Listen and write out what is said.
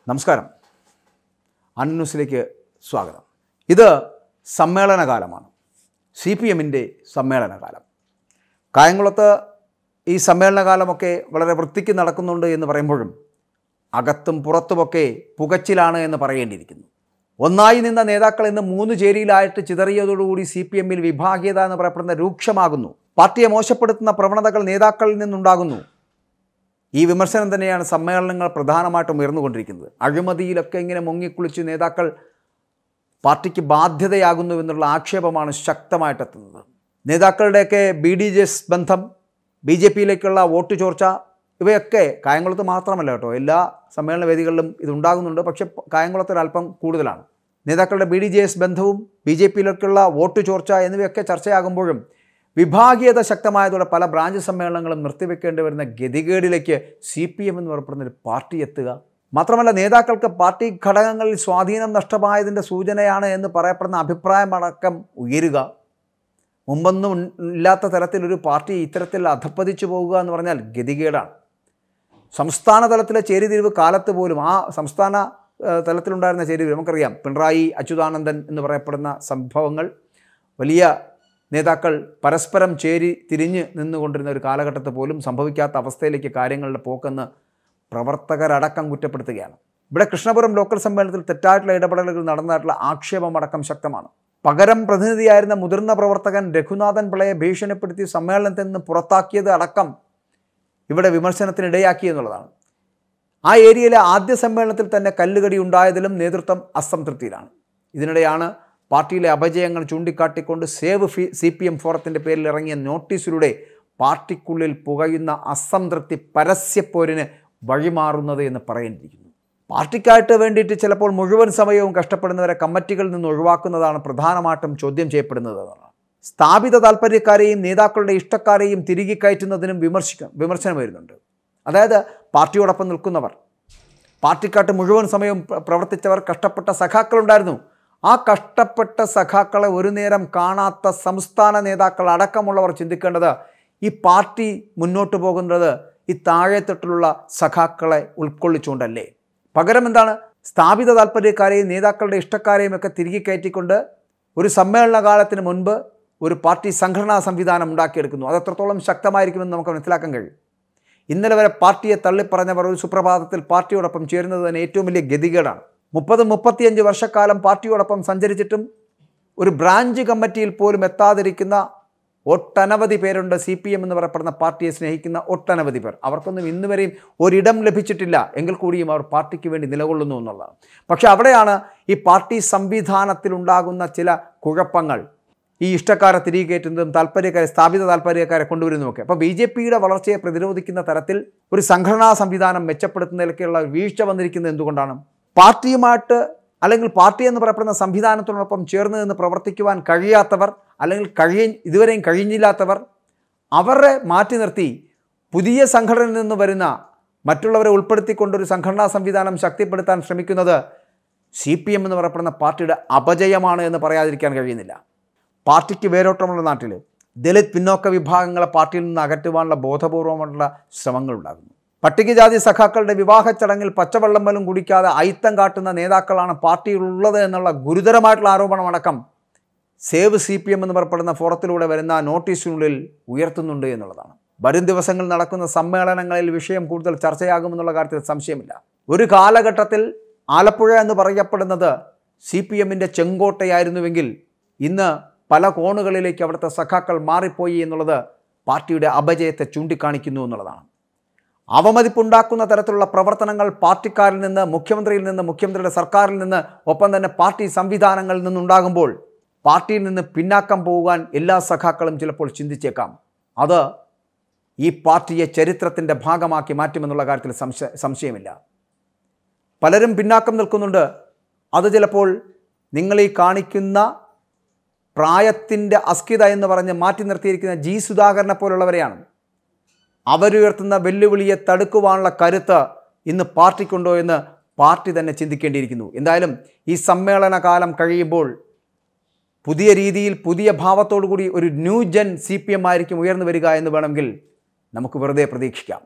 നമസ്കാരം. അന്ന്യൂസിലേക്ക് സ്വാഗതം. ഇത് സമ്മേളനകാലമാണ്. CPMൻ്റെ സമ്മേളനകാലം. കായംകുളത്ത് ഈ സമ്മേളനകാലമൊക്കെ വളരെ വൃത്തിക്ക് നടക്കുന്നുണ്ട് എന്ന് പറയുമ്പോഴും അകത്തും പുറത്തുമൊക്കെ പുകച്ചിലാണ് എന്ന് പറയേണ്ടിയിരിക്കുന്നു. ഒന്നായി നിന്ന നേതാക്കൾ ഇന്ന് 3 ചേരിയിലായിട്ട് ചിതറിയതോടുകൂടി CPMൽ വിഭാഗീയത എന്ന് പറയപ്പെടുന്ന രൂക്ഷമാകുന്നു. പാർട്ടിയെ മോശപ്പെടുത്തുന്ന പ്രവണതകൾ നേതാക്കളിൽ നിന്നുണ്ടാകുന്നു. ഈ വിമർശനം തന്നെയാണ് സമ്മേളനങ്ങൾ പ്രധാനമായിട്ടും ഉയർന്നുകൊണ്ടിരിക്കുന്നത്. അഴിമതിയിലൊക്കെ ഇങ്ങനെ മുങ്ങിക്കുളിച്ച് നേതാക്കൾ പാർട്ടിക്ക് ബാധ്യതയാകുന്നു എന്നുള്ള ആക്ഷേപമാണ് ശക്തമായിട്ടെത്തുന്നത്. നേതാക്കളുടെയൊക്കെ BDJS ബന്ധം, BJPയിലേക്കുള്ള വോട്ട് ചോർച്ച, ഇവയൊക്കെ കായംകുളത്ത് മാത്രമല്ല കേട്ടോ, എല്ലാ സമ്മേളന വേദികളിലും ഇതുണ്ടാകുന്നുണ്ട്. പക്ഷേ കായംകുളത്തൊരല്പം കൂടുതലാണ്. നേതാക്കളുടെ BDJS ബന്ധവും BJPയിലേക്കുള്ള വോട്ട് ചോർച്ച എന്നിവയൊക്കെ ചർച്ചയാകുമ്പോഴും വിഭാഗീയത ശക്തമായതോടെ പല ബ്രാഞ്ച് സമ്മേളനങ്ങളും നിർത്തിവെക്കേണ്ടി വരുന്ന ഗതികേടിലേക്ക് CPM എന്ന് പറയപ്പെടുന്നൊരു പാർട്ടി എത്തുക. മാത്രമല്ല, നേതാക്കൾക്ക് പാർട്ടി ഘടകങ്ങളിൽ സ്വാധീനം നഷ്ടമായതിൻ്റെ സൂചനയാണ് എന്ന് പറയപ്പെടുന്ന അഭിപ്രായമടക്കം ഉയരുക. മുമ്പൊന്നും ഇല്ലാത്ത തരത്തിലൊരു പാർട്ടി ഇത്തരത്തിൽ അധപ്പതിച്ചു പോകുക എന്ന് പറഞ്ഞാൽ ഗതികേടാണ്. സംസ്ഥാന തലത്തിലെ ചേരിതിരിവ് കാലത്ത് പോലും ആ സംസ്ഥാന തലത്തിലുണ്ടായിരുന്ന ചേരിതിരിവ് നമുക്കറിയാം. പിണറായി, അച്യുതാനന്ദൻ എന്ന് പറയപ്പെടുന്ന സംഭവങ്ങൾ, വലിയ നേതാക്കൾ പരസ്പരം തിരിഞ്ഞ് നിന്നുകൊണ്ടിരുന്ന ഒരു കാലഘട്ടത്തിൽ പോലും സംഭവിക്കാത്ത അവസ്ഥയിലേക്ക് കാര്യങ്ങളുടെ പോക്കെന്ന് പ്രവർത്തകരടക്കം കുറ്റപ്പെടുത്തുകയാണ്. ഇവിടെ കൃഷ്ണപുരം ലോക്കൽ സമ്മേളനത്തിൽ തെറ്റായിട്ടുള്ള ഇടപെടലുകൾ നടന്നതായിട്ടുള്ള ആക്ഷേപമടക്കം ശക്തമാണ്. പകരം പ്രതിനിധിയായിരുന്ന മുതിർന്ന പ്രവർത്തകൻ രഘുനാഥൻ പിള്ളയെ ഭീഷണിപ്പെടുത്തി സമ്മേളനത്തിൽ നിന്ന് പുറത്താക്കിയത് അടക്കം ഇവിടെ വിമർശനത്തിനിടയാക്കി എന്നുള്ളതാണ്. ആ ഏരിയയിലെ ആദ്യ സമ്മേളനത്തിൽ തന്നെ കല്ലുകടി ഉണ്ടായതിലും നേതൃത്വം അസംതൃപ്തിയിലാണ്. ഇതിനിടെയാണ് പാർട്ടിയിലെ അപജയങ്ങൾ ചൂണ്ടിക്കാട്ടിക്കൊണ്ട് സേവ് CPM ഫോറത്തിൻ്റെ പേരിൽ ഇറങ്ങിയ നോട്ടീസിലൂടെ പാർട്ടിക്കുള്ളിൽ പുകയുന്ന അസംതൃപ്തി പരസ്യപ്പോരിന് വഴിമാറുന്നത് എന്ന് പറയേണ്ടിയിരിക്കുന്നു. പാർട്ടിക്കായിട്ട് വേണ്ടിയിട്ട് ചിലപ്പോൾ മുഴുവൻ സമയവും കഷ്ടപ്പെടുന്നവരെ കമ്മിറ്റികളിൽ നിന്ന് ഒഴിവാക്കുന്നതാണ് പ്രധാനമായിട്ടും ചോദ്യം ചെയ്യപ്പെടുന്നത്. സ്ഥാപിത താൽപ്പര്യക്കാരെയും നേതാക്കളുടെ ഇഷ്ടക്കാരെയും തിരികെ കയറ്റുന്നതിനും വിമർശനം വരുന്നുണ്ട്. അതായത് പാർട്ടിയോടൊപ്പം നിൽക്കുന്നവർ, പാർട്ടിക്കായിട്ട് മുഴുവൻ സമയവും പ്രവർത്തിച്ചവർ, കഷ്ടപ്പെട്ട സഖാക്കളുണ്ടായിരുന്നു. ആ കഷ്ടപ്പെട്ട സഖാക്കളെ ഒരു നേരം കാണാത്ത സംസ്ഥാന നേതാക്കൾ അടക്കമുള്ളവർ ചിന്തിക്കേണ്ടത്, ഈ പാർട്ടി മുന്നോട്ട് പോകുന്നത് ഈ താഴെത്തട്ടിലുള്ള സഖാക്കളെ ഉൾക്കൊള്ളിച്ചുകൊണ്ടല്ലേ? പകരം എന്താണ്? സ്ഥാപിത താൽപ്പര്യക്കാരെയും നേതാക്കളുടെ ഇഷ്ടക്കാരെയും ഒക്കെ തിരികെ കയറ്റിക്കൊണ്ട് ഒരു സമ്മേളന കാലത്തിന് മുൻപ് ഒരു പാർട്ടി സംഘടനാ സംവിധാനം ഉണ്ടാക്കിയെടുക്കുന്നു. അത് എത്രത്തോളം ശക്തമായിരിക്കുമെന്ന് നമുക്ക് മനസ്സിലാക്കാൻ കഴിയും. ഇന്നലെ വരെ പാർട്ടിയെ തള്ളിപ്പറഞ്ഞവർ ഒരു സുപ്രഭാതത്തിൽ പാർട്ടിയോടൊപ്പം ചേരുന്നത് തന്നെ ഏറ്റവും വലിയ ഗതികേടാണ്. 30-35 വർഷക്കാലം പാർട്ടിയോടൊപ്പം സഞ്ചരിച്ചിട്ടും ഒരു ബ്രാഞ്ച് കമ്മിറ്റിയിൽ പോലും എത്താതിരിക്കുന്ന ഒട്ടനവധി പേരുണ്ട്. CPM എന്ന് പറയപ്പെടുന്ന പാർട്ടിയെ സ്നേഹിക്കുന്ന ഒട്ടനവധി പേർ. അവർക്കൊന്നും ഇന്നുവരെയും ഒരിടം ലഭിച്ചിട്ടില്ല. എങ്കിൽ കൂടിയും അവർ പാർട്ടിക്ക് വേണ്ടി നിലകൊള്ളുന്നു എന്നുള്ളതാണ്. പക്ഷെ അവിടെയാണ് ഈ പാർട്ടി സംവിധാനത്തിലുണ്ടാകുന്ന ചില കുഴപ്പങ്ങൾ, ഈ ഇഷ്ടക്കാരെ തിരികെ കയറ്റുന്നതും താല്പര്യക്കാരെ, സ്ഥാപിത താല്പര്യക്കാരെ കൊണ്ടുവരുന്നതുമൊക്കെ. അപ്പോൾ BJPയുടെ വളർച്ചയെ പ്രതിരോധിക്കുന്ന തരത്തിൽ ഒരു സംഘടനാ സംവിധാനം മെച്ചപ്പെടുത്തുന്നതിലേക്കുള്ള വീഴ്ച വന്നിരിക്കുന്നത് എന്തുകൊണ്ടാണ്? പാർട്ടിയുമായിട്ട് അല്ലെങ്കിൽ പാർട്ടി എന്ന് പറയപ്പെടുന്ന സംവിധാനത്തോടൊപ്പം ചേർന്ന് നിന്ന് പ്രവർത്തിക്കുവാൻ കഴിയാത്തവർ, അല്ലെങ്കിൽ ഇതുവരെയും കഴിഞ്ഞില്ലാത്തവർ, അവരെ മാറ്റി നിർത്തി പുതിയ സംഘടനയിൽ നിന്ന് വരുന്ന മറ്റുള്ളവരെ ഉൾപ്പെടുത്തിക്കൊണ്ടൊരു സംഘടനാ സംവിധാനം ശക്തിപ്പെടുത്താൻ ശ്രമിക്കുന്നത് CPM എന്ന് പറയപ്പെടുന്ന പാർട്ടിയുടെ അപജയമാണ് എന്ന് പറയാതിരിക്കാൻ കഴിയുന്നില്ല. പാർട്ടിക്ക് വേരോട്ടമുള്ള നാട്ടിൽ ദലിത് പിന്നോക്ക വിഭാഗങ്ങളെ പാർട്ടിയിൽ നിന്ന് അകറ്റുവാനുള്ള ബോധപൂർവമുള്ള ശ്രമങ്ങളുണ്ടാകുന്നു. പട്ടികജാതി സഖാക്കളുടെ വിവാഹ ചടങ്ങിൽ പച്ചവെള്ളം പോലും കുടിക്കാതെ അയിത്തം കാട്ടുന്ന നേതാക്കളാണ് പാർട്ടിയിലുള്ളത് എന്നുള്ള ഗുരുതരമായിട്ടുള്ള ആരോപണമടക്കം സേവ് CPM എന്ന് പറയപ്പെടുന്ന ഫോറത്തിലൂടെ വരുന്ന നോട്ടീസിനുള്ളിൽ ഉയർത്തുന്നുണ്ട് എന്നുള്ളതാണ്. വരും ദിവസങ്ങളിൽ നടക്കുന്ന സമ്മേളനങ്ങളിൽ വിഷയം കൂടുതൽ ചർച്ചയാകുമെന്നുള്ള കാര്യത്തിൽ സംശയമില്ല. ഒരു കാലഘട്ടത്തിൽ ആലപ്പുഴ എന്ന് പറയപ്പെടുന്നത് CPMൻ്റെ ചെങ്കോട്ടയായിരുന്നുവെങ്കിൽ ഇന്ന് പല കോണുകളിലേക്ക് അവിടുത്തെ സഖാക്കൾ മാറിപ്പോയി എന്നുള്ളത് പാർട്ടിയുടെ അപജയത്തെ ചൂണ്ടിക്കാണിക്കുന്നു എന്നുള്ളതാണ്. അവമതിപ്പുണ്ടാക്കുന്ന തരത്തിലുള്ള പ്രവർത്തനങ്ങൾ പാർട്ടിക്കാരിൽ നിന്ന്, മുഖ്യമന്ത്രിയിൽ നിന്ന്, മുഖ്യമന്ത്രിയുടെ സർക്കാരിൽ നിന്ന്, ഒപ്പം തന്നെ പാർട്ടി സംവിധാനങ്ങളിൽ നിന്നുണ്ടാകുമ്പോൾ പാർട്ടിയിൽ നിന്ന് പിന്നാക്കം പോകാൻ എല്ലാ സഖാക്കളും ചിലപ്പോൾ ചിന്തിച്ചേക്കാം. അത് ഈ പാർട്ടിയെ ചരിത്രത്തിൻ്റെ ഭാഗമാക്കി മാറ്റുമെന്നുള്ള കാര്യത്തിൽ സംശയമില്ല. പലരും പിന്നാക്കം നിൽക്കുന്നുണ്ട്. അത് ചിലപ്പോൾ നിങ്ങളീ കാണിക്കുന്ന പ്രായത്തിൻ്റെ അസ്കിത എന്ന് പറഞ്ഞ് മാറ്റി നിർത്തിയിരിക്കുന്ന G. സുധാകരനെ പോലുള്ളവരെയാണ്. അവരുയർത്തുന്ന വെല്ലുവിളിയെ തടുക്കുവാനുള്ള കരുത്ത് ഇന്ന് പാർട്ടിക്കുണ്ടോ എന്ന് പാർട്ടി തന്നെ ചിന്തിക്കേണ്ടിയിരിക്കുന്നു. എന്തായാലും ഈ സമ്മേളന കാലം കഴിയുമ്പോൾ പുതിയ രീതിയിൽ, പുതിയ ഭാവത്തോടു കൂടി ഒരു ന്യൂ ജൻ CPM ആയിരിക്കും ഉയർന്നു വരിക എന്ന് വേണമെങ്കിൽ നമുക്ക് വെറുതെ പ്രതീക്ഷിക്കാം.